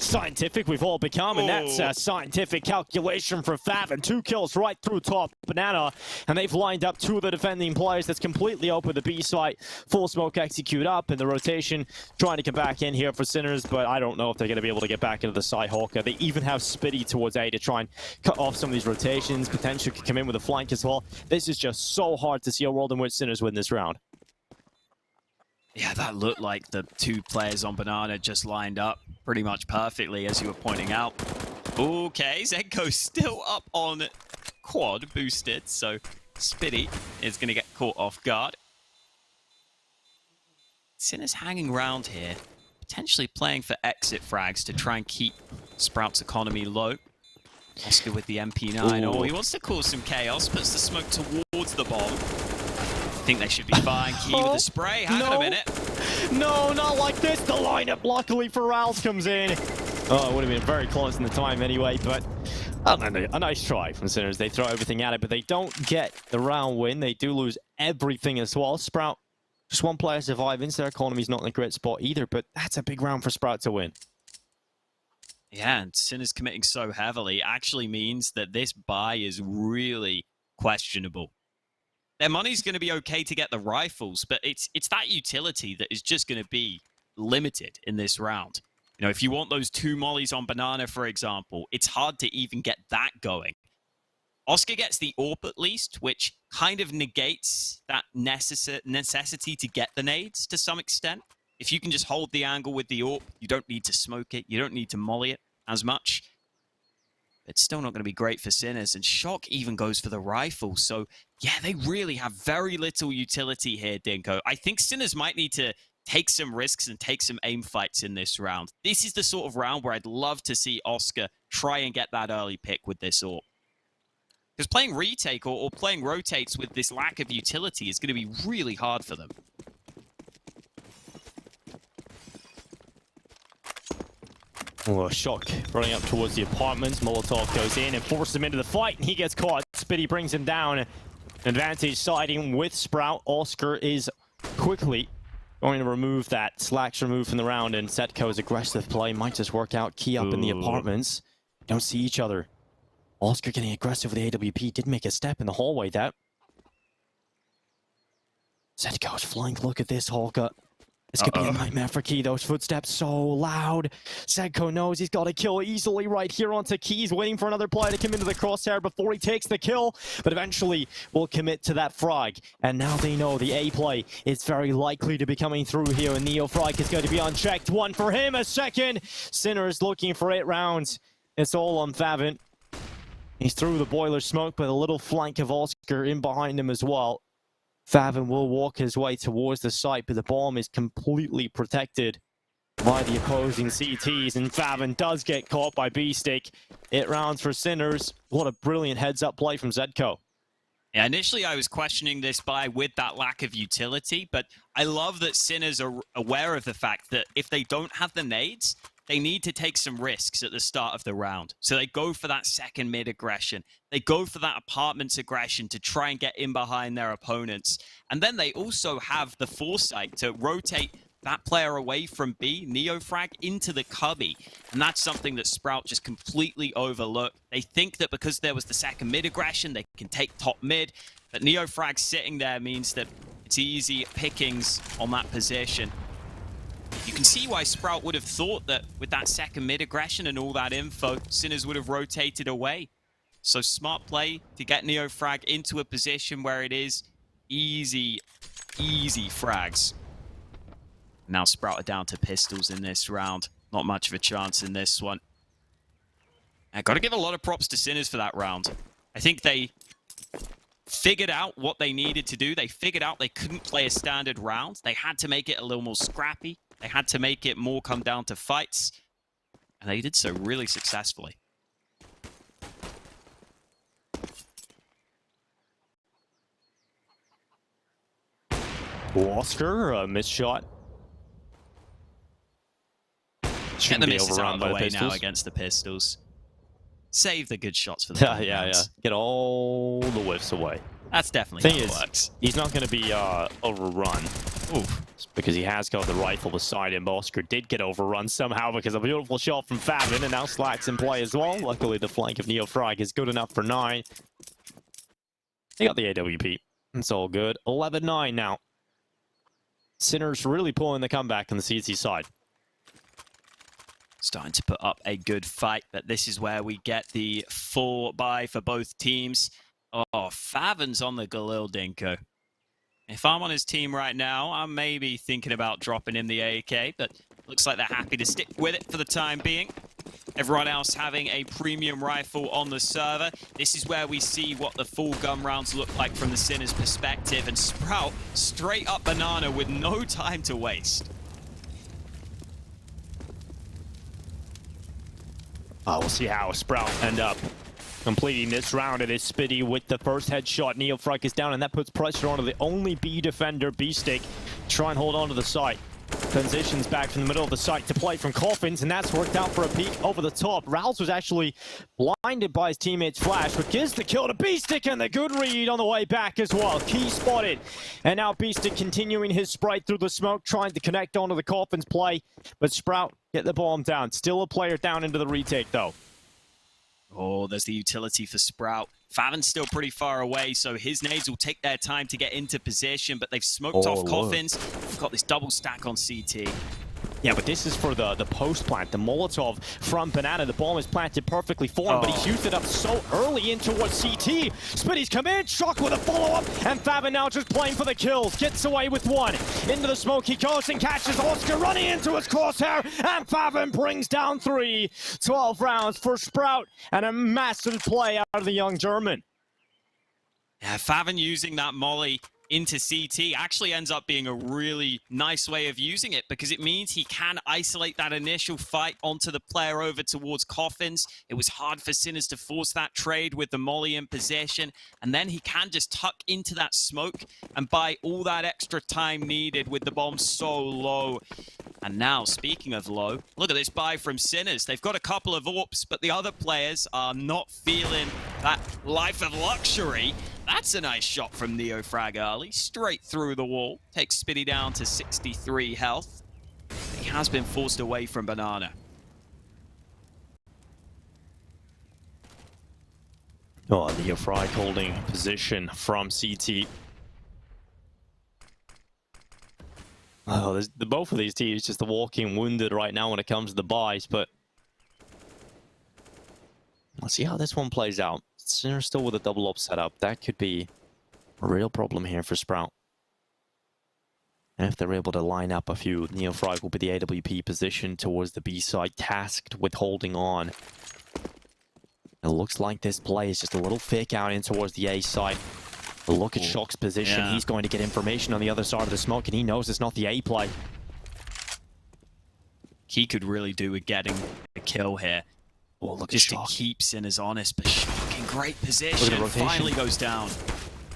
scientific we've all become, and that's a scientific calculation for Fav, 2 kills right through top banana, and they've lined up 2 of the defending players. That's completely open the B site. Full smoke execute up in the rotation, trying to come back in here for Sinners, but I don't know if they're going to be able to get back into the side Hawker. They even have Spitty towards A to try and cut off some of these rotations. Potentially could come in with a flank as well. This is just so hard to see a world in which Sinners win this round. Yeah, that looked like the 2 players on Banana just lined up pretty much perfectly, as you were pointing out. Okay, Zenko's still up on quad boosted, so Spitty is going to get caught off guard. Sinner's hanging around here, potentially playing for exit frags to try and keep Sprout's economy low. Oscar with the MP9. Ooh. Oh, he wants to cause some chaos, puts the smoke towards the bomb. I think they should be fine. Key with the spray. Hang on a minute. No, not like this. The lineup, luckily for Rals, comes in. Oh, it would have been very close in the time anyway, but a nice try from Sinners. They throw everything at it, but they don't get the round win. They do lose everything as well. Sprout, just 1 player surviving, so their economy's not in a great spot either, but that's a big round for Sprout to win. Yeah, and Sinners committing so heavily actually means that this buy is really questionable. Their money's going to be okay to get the rifles, but it's that utility that is just going to be limited in this round. You know, if you want those 2 mollies on Banana, for example, it's hard to even get that going. Oscar gets the AWP at least, which kind of negates that necessity to get the nades to some extent. If you can just hold the angle with the AWP, you don't need to smoke it, you don't need to molly it as much. It's still not going to be great for Sinners, and Shock even goes for the rifle. So, yeah, they really have very little utility here, Dinko. I think Sinners might need to take some risks and take some aim fights in this round. This is the sort of round where I'd love to see Oscar try and get that early pick with this AWP. Because playing retake or playing rotates with this lack of utility is going to be really hard for them. Oh, Shock running up towards the apartments. Molotov goes in and forces him into the fight, and he gets caught. Spitty brings him down. Advantage siding with Sprout. Oscar is quickly going to remove that. Slack's removed from the round, and Setko's aggressive play might just work out. Key up in the apartments. Don't see each other. Oscar getting aggressive with the AWP. Did make a step in the hallway, that. Setko's flank. Look at this, Holka. This could be a nightmare for Key. Those footsteps so loud. Sedko knows he's got a kill easily right here onto Key. He's waiting for another player to come into the crosshair before he takes the kill, but eventually will commit to that frag. And now they know the A play is very likely to be coming through here, and Neo Frag is going to be unchecked. 1 for him, a second. Sinners looking for 8 rounds. It's all on Favant. He's through the boiler smoke, but a little flank of Oscar in behind him as well. Favin will walk his way towards the site, but the bomb is completely protected by the opposing CTs, and Favin does get caught by B-Stick. 8 rounds for Sinners. What a brilliant heads-up play from Zedko. Yeah, initially I was questioning this buy with that lack of utility, but I love that Sinners are aware of the fact that if they don't have the nades, they need to take some risks at the start of the round. So they go for that second mid aggression. They go for that apartments aggression to try and get in behind their opponents. And then they also have the foresight to rotate that player away from B, Neofrag, into the cubby. And that's something that Sprout just completely overlooked. They think that because there was the second mid aggression, they can take top mid. But Neofrag sitting there means that it's easy pickings on that position. You can see why Sprout would have thought that with that second mid aggression and all that info, Sinners would have rotated away. So smart play to get Neofrag into a position where it is easy frags. Now Sprout are down to pistols in this round. Not much of a chance in this one. I've got to give a lot of props to Sinners for that round. I think they figured out what they needed to do. They figured out they couldn't play a standard round. They had to make it a little more scrappy. They had to make it more come down to fights. And they did so really successfully. Oscar, a missed shot. Get the misses out of the way now against the pistols. Save the good shots for the yeah. Get all the whiffs away. That's definitely how it works. works. He's not going to be overrun. Oof. Because he has got the rifle beside him. Oscar did get overrun somehow because of a beautiful shot from Favin, and now Slack's in play as well. Luckily, the flank of Neofrag is good enough for 9. They got the AWP. It's all good. 11-9 now. Sinners really pulling the comeback on the CT side. Starting to put up a good fight, but this is where we get the full buy for both teams. Oh, Favin's on the Galil Dinko. If I'm on his team right now, I'm maybe thinking about dropping in the AK, but looks like they're happy to stick with it for the time being. Everyone else having a premium rifle on the server. This is where we see what the full gun rounds look like from the Sinners' perspective, and Sprout straight up banana with no time to waste. Oh, we'll see how Sprout end up completing this round. It is Spitty with the first headshot. Neofrag is down, and that puts pressure onto the only B defender, B-Stick. Try and hold on to the site. Transitions back from the middle of the site to play from Coffins, and that's worked out for a peek over the top. Rouse was actually blinded by his teammate's flash, but gives the kill to B-Stick, and the good read on the way back as well. Key spotted, and now B-Stick continuing his sprite through the smoke, trying to connect onto the Coffins play, but Sprout get the bomb down. Still a player down into the retake, though. Oh, there's the utility for Sprout. Favin's still pretty far away, so his nades will take their time to get into position, but they've smoked off Coffins. We've got this double stack on CT. Yeah, but this is for the post plant, the Molotov from Banana. The bomb is planted perfectly for him, but he's used it up so early in towards CT. Spitty's come in, Shock with a follow-up, and Favin now just playing for the kills. Gets away with 1. Into the smoke he goes and catches Oscar running into his crosshair, and Favin brings down 3. 12 rounds for Sprout, and a massive play out of the young German. Yeah, Favin using that molly into CT actually ends up being a really nice way of using it, because it means he can isolate that initial fight onto the player over towards Coffins. It was hard for Sinners to force that trade with the molly in possession, and then he can just tuck into that smoke and buy all that extra time needed with the bomb so low. And now, speaking of low, look at this buy from Sinners. They've got a couple of AWPs, but the other players are not feeling that life of luxury. That's a nice shot from Neofrag early, straight through the wall. Takes Spitty down to 63 health. He has been forced away from Banana. Oh, Neofrag holding position from CT. Oh, both of these teams just walking wounded right now when it comes to the buys, but let's see how this one plays out. Sinner still with a double up setup. That could be a real problem here for Sprout. And if they're able to line up a few, Neofrag will be the AWP position towards the B side, tasked with holding on. It looks like this play is just a little fake out in towards the A side. Look at Shock's position. Yeah. He's going to get information on the other side of the smoke, and he knows it's not the A play. He could really do with getting a kill here. Oh, look just at Shock. To keep Sinners honest, but Shock in great position. Finally goes down.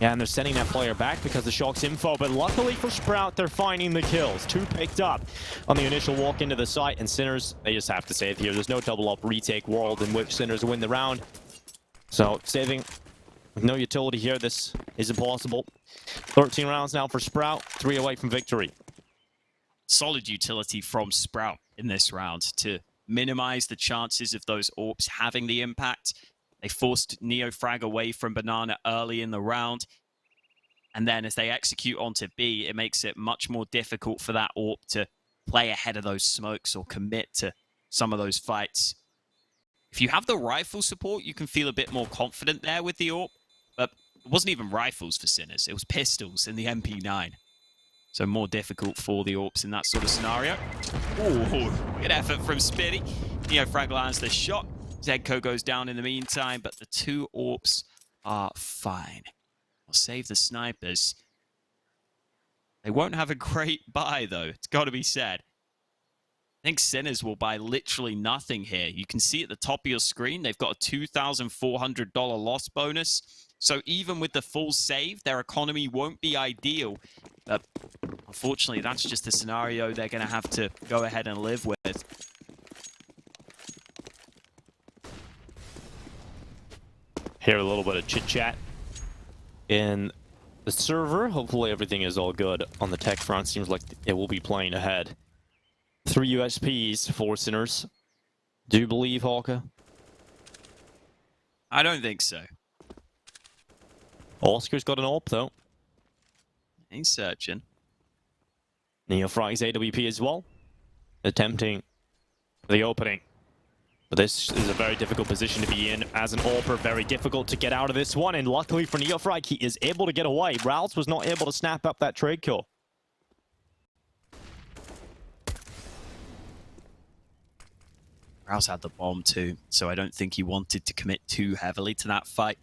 Yeah, and they're sending that player back because of Shock's info, but luckily for Sprout, they're finding the kills. 2 picked up on the initial walk into the site, and Sinners, they just have to save here. There's no double up retake world in which Sinners win the round. So, saving with no utility here, this is impossible. 13 rounds now for Sprout, 3 away from victory. Solid utility from Sprout in this round to minimize the chances of those AWPs having the impact. They forced Neofrag away from Banana early in the round. And then as they execute onto B, it makes it much more difficult for that AWP to play ahead of those smokes or commit to some of those fights. If you have the rifle support, you can feel a bit more confident there with the AWP. But it wasn't even rifles for Sinners. It was pistols in the MP9. So more difficult for the AWPs in that sort of scenario. Ooh, good effort from Spitty. Neofrag lands the shot. Zedko goes down in the meantime, but the 2 AWPs are fine. We'll save the snipers. They won't have a great buy, though. It's got to be said. I think Sinners will buy literally nothing here. You can see at the top of your screen, they've got a $2,400 loss bonus. So even with the full save, their economy won't be ideal. But unfortunately, that's just the scenario they're going to have to go ahead and live with. Here a little bit of chit-chat in the server. Hopefully everything is all good on the tech front. Seems like it will be playing ahead. 3 USPs for Sinners. Do you believe, Hawker? I don't think so. Oscar's got an AWP though. He's searching. Neofrag's AWP as well. Attempting the opening. But this is a very difficult position to be in as an AWPer. Very difficult to get out of this one. And luckily for Neofrag, he is able to get away. Rouse was not able to snap up that trade kill. Rouse had the bomb too, so I don't think he wanted to commit too heavily to that fight.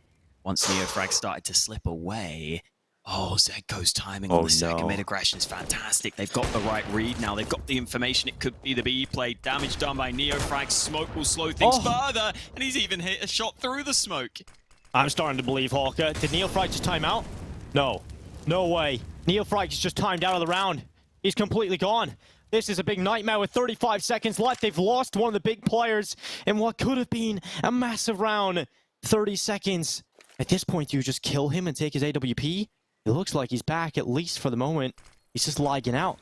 Once Neofrag started to slip away, oh, Zedko's timing on the second mid-aggression is fantastic. They've got the right read now. They've got the information. It could be the B play. Damage done by Neofrag. Smoke will slow things further, and he's even hit a shot through the smoke. I'm starting to believe, Hawker. Did Neofrag just time out? No. No way. Neofrag is just timed out of the round. He's completely gone. This is a big nightmare with 35 seconds left. They've lost one of the big players in what could have been a massive round. 30 seconds. At this point, do you just kill him and take his AWP? It looks like he's back, at least for the moment. He's just lagging out.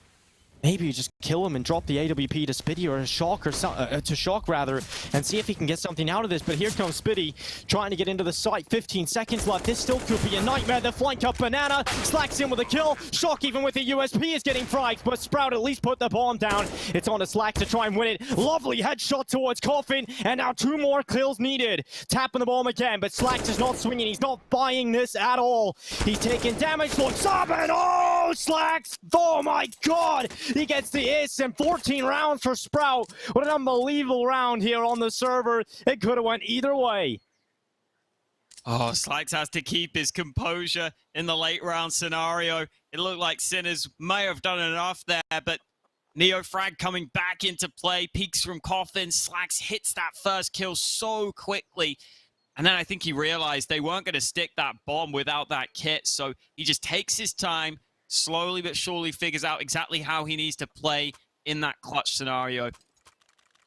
Maybe you just kill him and drop the AWP to Spitty or Shock, or to Shock rather, and see if he can get something out of this. But here comes Spitty, trying to get into the site. 15 seconds left. This still could be a nightmare. The flank up Banana, slacks in with a kill. Shock, even with the USP, is getting fragged, but Sprout at least put the bomb down. It's on to Slack to try and win it. Lovely headshot towards Coffin, and now 2 more kills needed. Tapping the bomb again, but Slacks is not swinging. He's not buying this at all. He's taking damage. Looks up, and oh, Slacks! Oh my god! He gets the ace and 14 rounds for Sprout. What an unbelievable round here on the server. It could have went either way. Oh, Slacks has to keep his composure in the late round scenario. It looked like Sinners may have done enough there, but Neofrag coming back into play. Peeks from Coffin. Slacks hits that first kill so quickly. And then I think he realized they weren't going to stick that bomb without that kit. So he just takes his time, slowly but surely figures out exactly how he needs to play in that clutch scenario.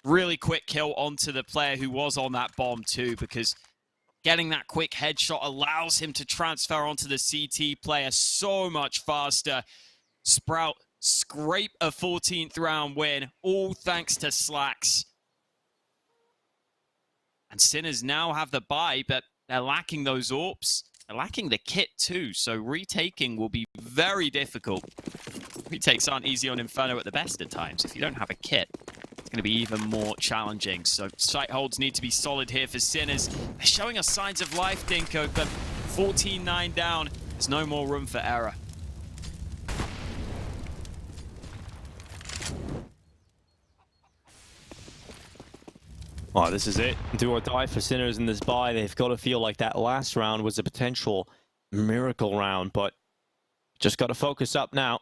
Really quick kill onto the player who was on that bomb too, because getting that quick headshot allows him to transfer onto the CT player so much faster. Sprout scrape a 14th round win, all thanks to Slacks. And Sinners now have the bye, but they're lacking those AWPs. They're lacking the kit too, so retaking will be very difficult. Retakes aren't easy on Inferno at the best at times. If you don't have a kit, it's going to be even more challenging. So site holds need to be solid here for Sinners. They're showing us signs of life, Dinko, but 14-9 down. There's no more room for error. Oh, this is it. Do or die for Sinners in this bye. They've got to feel like that last round was a potential miracle round, but just got to focus up now.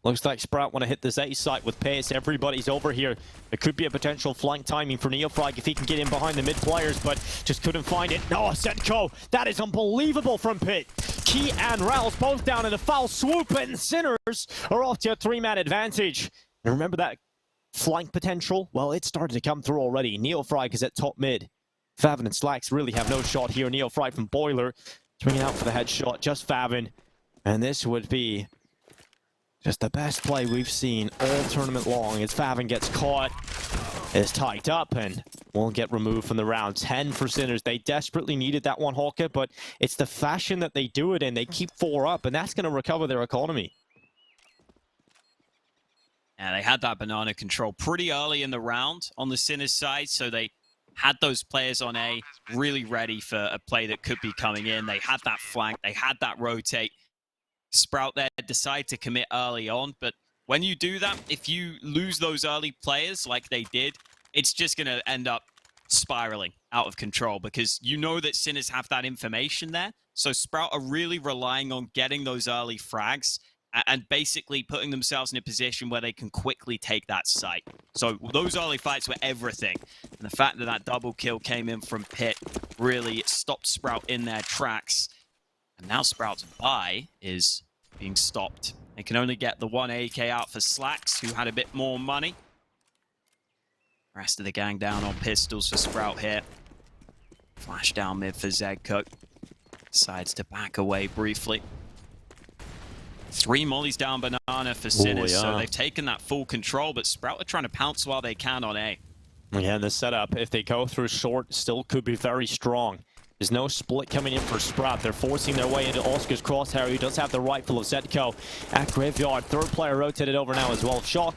Looks like Sprout want to hit this A site with pace. Everybody's over here. There could be a potential flank timing for Neofrag if he can get in behind the mid players, but just couldn't find it. No, Setko. That is unbelievable from Pit. Key and Rouse both down in a foul swoop, and Sinners are off to a 3-man advantage. And remember that flank potential? Well, it started to come through already. Neofrag is at top mid. Favin and Slacks really have no shot here. Neofrag from Boiler swinging out for the headshot. Just Favin. And this would be just the best play we've seen all tournament long as Favin gets caught, is tied up, and won't get removed from the round. 10 for Sinners. They desperately needed that one, Hawker, but it's the fashion that they do it in. They keep 4 up, and that's going to recover their economy. Yeah, they had that banana control pretty early in the round on the Sinners side, so they had those players on A really ready for a play that could be coming in. They had that flank, they had that rotate. Sprout there decide to commit early on, but when you do that, if you lose those early players like they did, it's just going to end up spiraling out of control because you know that Sinners have that information there. So Sprout are really relying on getting those early frags and basically putting themselves in a position where they can quickly take that site. So those early fights were everything. And the fact that that double kill came in from Pit really stopped Sprout in their tracks. And now Sprout's bye is being stopped. They can only get the 1 AK out for Slacks, who had a bit more money. Rest of the gang down on pistols for Sprout here. Flash down mid for Zedko. Decides to back away briefly. 3 mollies down banana for Sinners, yeah. so they've taken that full control, but Sprout are trying to pounce while they can on A. Yeah, the setup, if they go through short, still could be very strong. There's no split coming in for Sprout. They're forcing their way into Oscar's crosshair, who does have the rifle of Zetko at Graveyard. Third player rotated over now as well. Shock.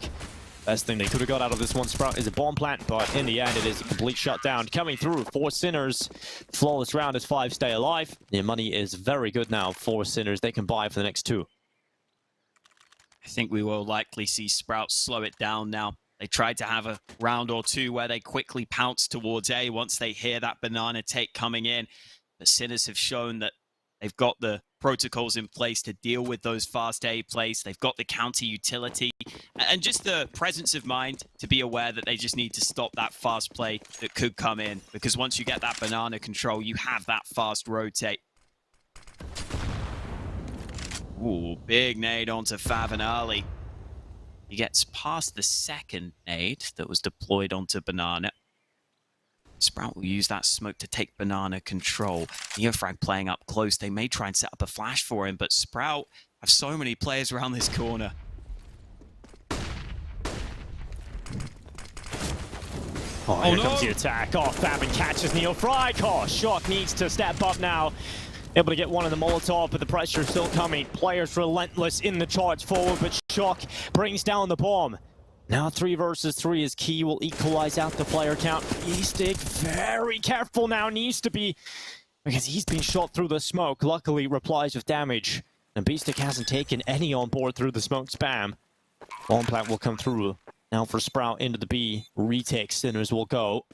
Best thing they could have got out of this one, Sprout, is a bomb plant, but in the end, it is a complete shutdown. Coming through for Sinners. Flawless round as 5 stay alive. Their money is very good now for Sinners. They can buy for the next 2. I think we will likely see Sprout slow it down now. They tried to have a round or 2 where they quickly pounce towards A once they hear that banana take coming in. The Sinners have shown that they've got the protocols in place to deal with those fast A plays. They've got the counter utility and just the presence of mind to be aware that they just need to stop that fast play that could come in. Because once you get that banana control, you have that fast rotate. Ooh, big nade onto Fav early. He gets past the second nade that was deployed onto banana. Sprout will use that smoke to take banana control. Neofrag playing up close. They may try and set up a flash for him, but Sprout have so many players around this corner. Oh, here comes the attack. Oh, Fabin catches Neofrag. Oh, Shock needs to step up now. Able to get one of the Molotov, but the pressure still coming. Players relentless in the charge forward, but Shock brings down the bomb. Now 3 versus 3 is key, will equalize out the player count. Beastic, very careful now, needs to be, because he's been shot through the smoke. Luckily, replies with damage. And Beastic hasn't taken any on board through the smoke spam. Bomb plant will come through. Now for Sprout into the B. Retake Sinners will go.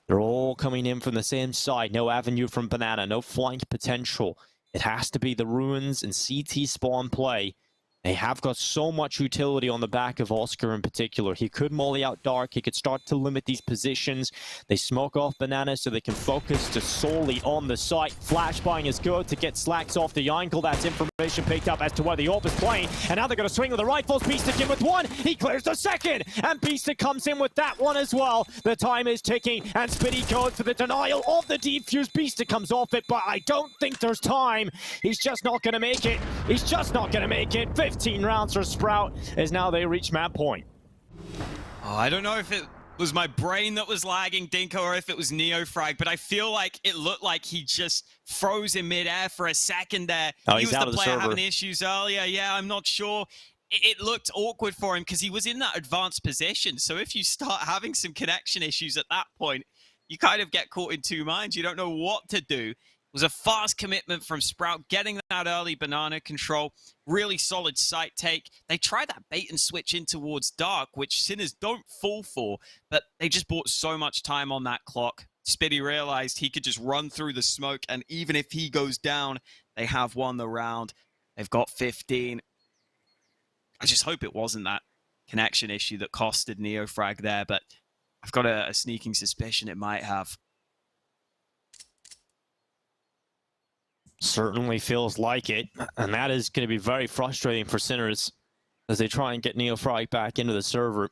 They're all coming in from the same side. No avenue from Banana, no flank potential. It has to be the Ruins and CT spawn play. They have got so much utility on the back of Oscar in particular. He could molly out Dark. He could start to limit these positions. They smoke off Banana so they can focus just solely on the site. Flash buying is good to get Slacks off the angle. That's information picked up as to where the AWP is playing. And now they're going to swing with the rifles. Beastic in with 1. He clears the second. And Beastic comes in with that one as well. The time is ticking. And Spitty goes for the denial of the defuse. Beastic comes off it, but I don't think there's time. He's just not going to make it. He's just not going to make it. 15 rounds for Sprout as now they reach map point. Oh, I don't know if it was my brain that was lagging, Dinko, or if it was Neofrag, but I feel like it looked like he just froze in midair for a second there. Oh, he he's was out the of the player server. having issues earlier. Yeah, I'm not sure. It looked awkward for him because he was in that advanced position. So if you start having some connection issues at that point, you kind of get caught in 2 minds. You don't know what to do. It was a fast commitment from Sprout, getting that early banana control. Really solid site take. They tried that bait and switch in towards Dark, which Sinners don't fall for, but they just bought so much time on that clock. Spitty realized he could just run through the smoke, and even if he goes down, they have won the round. They've got 15. I just hope it wasn't that connection issue that costed Neofrag there, but I've got a sneaking suspicion it might have. Certainly feels like it, and that is going to be very frustrating for Sinners as they try and get Neofrag back into the server.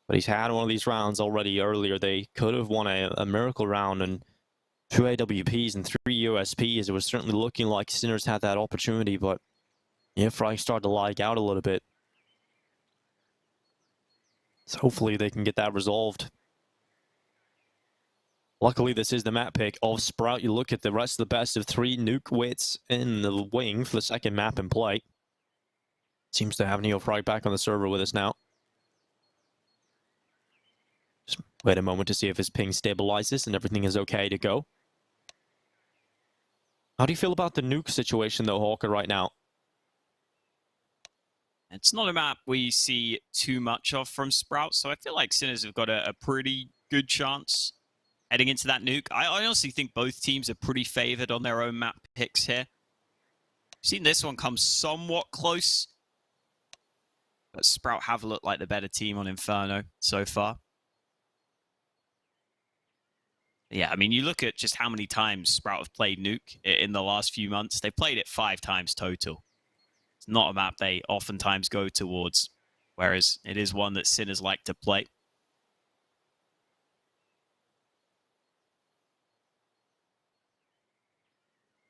But he's had one of these rounds already earlier. They could have won a miracle round and 2 AWPs and 3 USPs. It was certainly looking like Sinners had that opportunity, but Neofrag started to lag out a little bit. So hopefully they can get that resolved. Luckily, this is the map pick of Sprout. You look at the rest of the best of 3 nuke wits in the wing for the second map in play. Seems to have Neofrag back on the server with us now. Just wait a moment to see if his ping stabilizes and everything is okay to go. How do you feel about the nuke situation, though, Hawker, right now? It's not a map we see too much of from Sprout, so I feel like Sinners have got a pretty good chance heading into that nuke. I honestly think both teams are pretty favored on their own map picks here. I've seen this one come somewhat close, but Sprout have looked like the better team on Inferno so far. Yeah, I mean, you look at just how many times Sprout have played nuke in the last few months. They've played it 5 times total. It's not a map they oftentimes go towards, whereas it is one that Sinners like to play.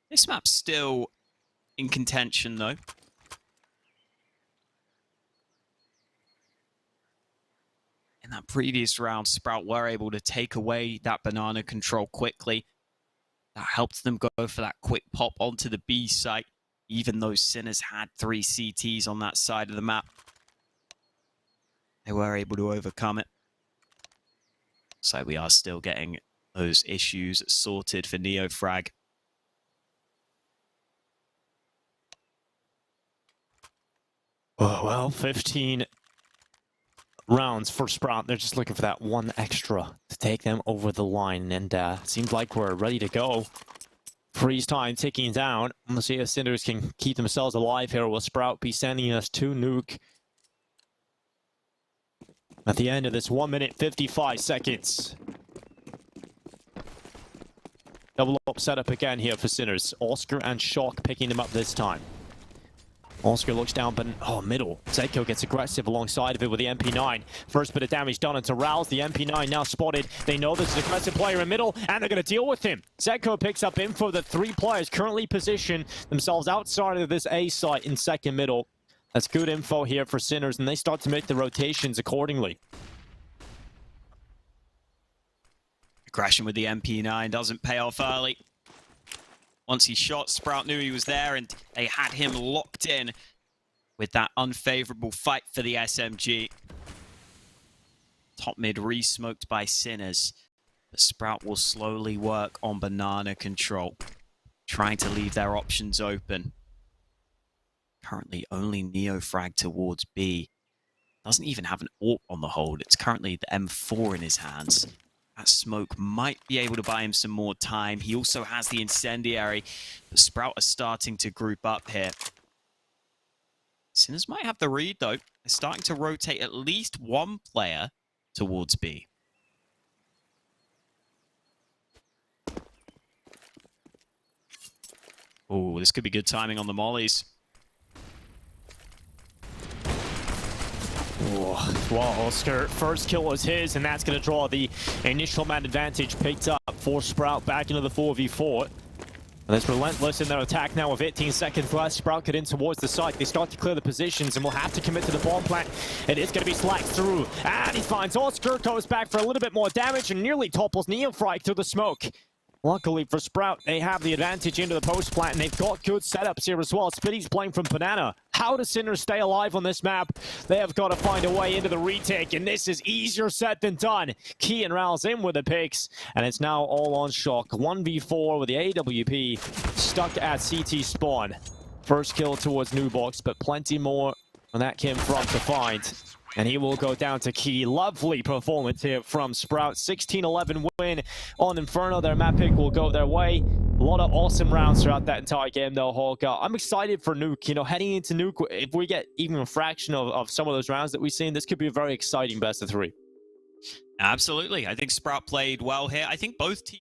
This map's still in contention, though. In that previous round, Sprout were able to take away that banana control quickly. That helped them go for that quick pop onto the B site, even though Sinners had 3 CTs on that side of the map. They were able to overcome it. So we are still getting those issues sorted for NeoFrag. Oh, well, 15 rounds for Sprout. They're just looking for that one extra to take them over the line. And seems like we're ready to go. Freeze time ticking down. Let's see if Cinders can keep themselves alive here. Will Sprout be sending us to nuke at the end of this 1 minute 55 seconds? Double up setup again here for Sinners. Oscar and Shock picking them up this time. Oscar looks down, but middle. Zeko gets aggressive alongside of it with the MP9. First bit of damage done into Rouse. The MP9 now spotted. They know there's an aggressive player in middle, and they're going to deal with him. Zeko picks up info that 3 players currently position themselves outside of this A site in second middle. That's good info here for Sinners, and they start to make the rotations accordingly. Aggression with the MP9 doesn't pay off early. Once he shot, Sprout knew he was there, and they had him locked in with that unfavorable fight for the SMG. Top mid re-smoked by Sinners, but Sprout will slowly work on banana control, trying to leave their options open. Currently only NeoFrag towards B. Doesn't even have an AWP on the hold. It's currently the M4 in his hands. That smoke might be able to buy him some more time. He also has the incendiary, but Sprout are starting to group up here. Sinners might have the read, though. They're starting to rotate at least one player towards B. Oh, this could be good timing on the mollies. Well, Oscar, first kill was his, and that's going to draw the initial man advantage picked up for Sprout back into the 4v4. And it's relentless in their attack now with 18 seconds left. Sprout get in towards the site. They start to clear the positions and will have to commit to the bomb plant. It is going to be slacked through. And he finds Oscar, goes back for a little bit more damage and nearly topples NeoFrag through the smoke. Luckily for Sprout, they have the advantage into the post plant, and they've got good setups here as well. Spitty's playing from Banana. How does Sinners stay alive on this map? They have got to find a way into the retake, and this is easier said than done. Key and Raoul's in with the picks, and it's now all on Shock. 1v4 with the AWP stuck at CT spawn. First kill towards New Box, but plenty more on that came from to find. And he will go down to Key. Lovely performance here from Sprout. 16-11 win on Inferno. Their map pick will go their way. A lot of awesome rounds throughout that entire game, though, Holger. I'm excited for Nuke. You know, heading into Nuke, if we get even a fraction of some of those rounds that we've seen, this could be a very exciting best of 3. Absolutely. I think Sprout played well here. I think both teams